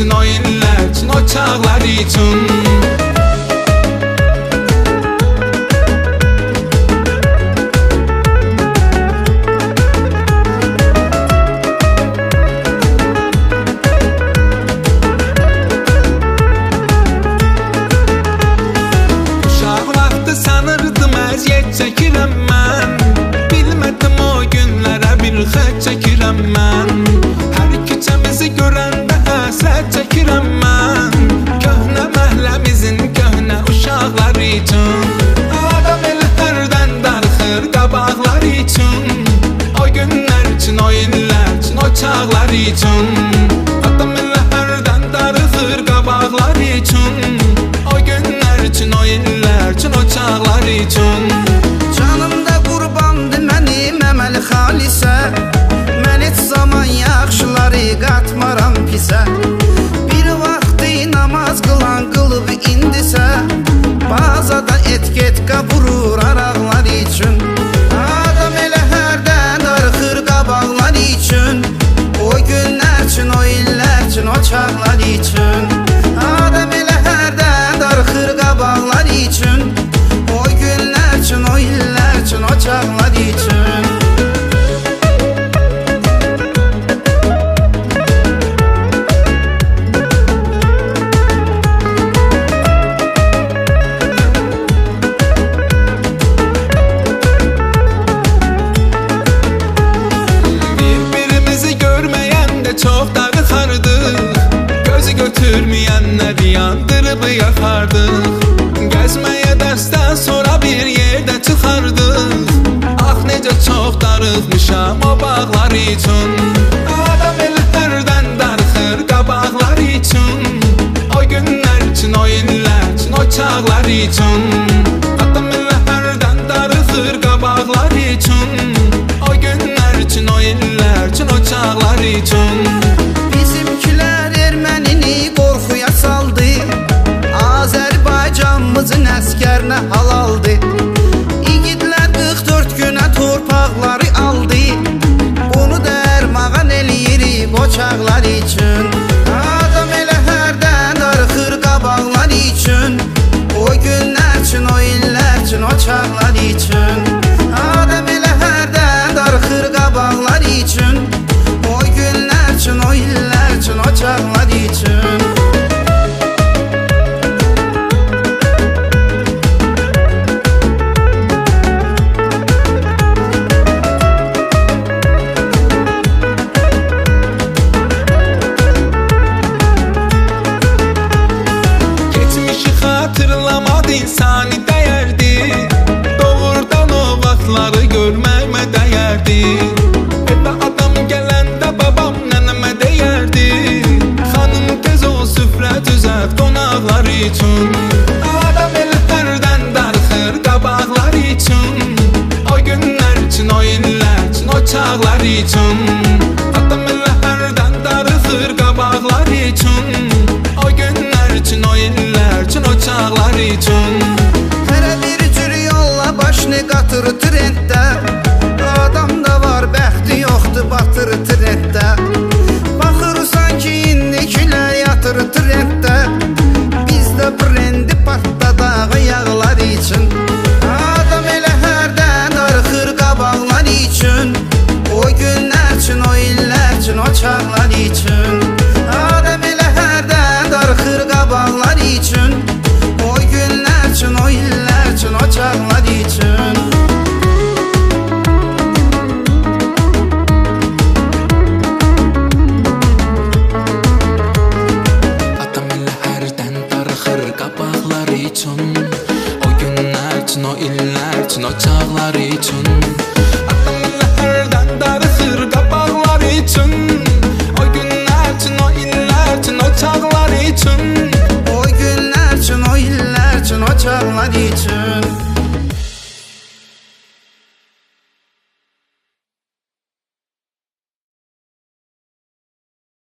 için, o iller için, o çağlar için. Uşaq vaxtı sanırdım əziyyət çəkirəm mən, bilmədim o günlərə bir xət çəkirəm mən. Hər küçəmizi görəndə həsrət çəkirəm mən, köhnə məhəlləmizin köhnə uşaqlar üçün. Adam elə hərdən darıxır qabaqlar üçün, o günlər üçün, o illər üçün, o çağlar üçün. Adam elə hərdən darıxır qabaqlar üçün, o günlər üçün, o illər üçün, o çağlar üçün. Canımda qurbandı mənim əməl xalisə, mən heç zaman yaxşıları qatmaram pisə. Bir vaxtı namaz qılan qılıb indisə, bazada etketka vurur araqlar üçün. Adam elə hərdən darıxır qabaqlar üçün, o günlər üçün, o illər üçün, o çağlar üçün. Adam elə hərdən darıxır qabaqlar üçün, o günlər üçün, o illər üçün, o çağlar üçün. Bir-birimizi görməyəndə çox darıxardıq, gözü götürməyənləri yandırıb yaxardıq. Gəzməyə dərsdən sonra bir yerdə çıxardıq, ah necə çox darıxmışam o bağlar üçün. Adam elə hərdən darıxır qabaqlar üçün, o günlər üçün, o illər üçün, o çağlar üçün. Adam elə hərdən darıxır qabaqlar üçün, o günlər üçün, o illər üçün, o çağlar üçün. Bizimkilər ermənini qorxuya saldı, Azərbaycanımızın əskərinə halaldı. İgidlər 44 günə torpaqları aldı, bunu dərmağan eləyirik o çağlar üçün. Adam elə hərdən darıxır qabaqlar üçün, o günlər üçün, o illər üçün, o çağlar üçün. Adam elə hərdən darıxır qabaqlar üçün, o günlər üçün, o illər üçün, o çağlar üçün. Geçmişi xatırlamaq insani dəyərdi, doğrudan o vaxtları görməyimə dəyərdi. Evə adam gələndə babam nənəmə deyərdi, xanım tez ol süfrə düzəlt qonaqlar üçün. Adam elə hərdən darıxır qabaqlar üçün, o günlər üçün, o illər üçün, o çağlar üçün. Adam elə hərdən darıxır qabaqlar üçün, o günlər üçün, o illər üçün, o çağlar üçün. Hərə bir cür yolla başını qatır trenddə, adamda var bəxti yoxdur batır trenddə. Baxırsan ki indikilər yatır trenddə, bizdə brendi partladaq yağlar üçün. Adam elə hərdən darıxır qabaqlar üçün, o günlər üçün, o illər üçün, o çağlar üçün. Adam elə hərdən darıxır qabaqlar üçün, o günlər üçün, o illər üçün, o çağlar üçün. Adam elə hərdən darıxır qabaqlar üçün, o günlər üçün, o illər üçün, o çağlar üçün. Adam elə hərdən darıxır qabaqlar üçün, o günlər üçün, o illər üçün, o çağlar üçün. O günlər üçün, o illər üçün, o çağlar üçün.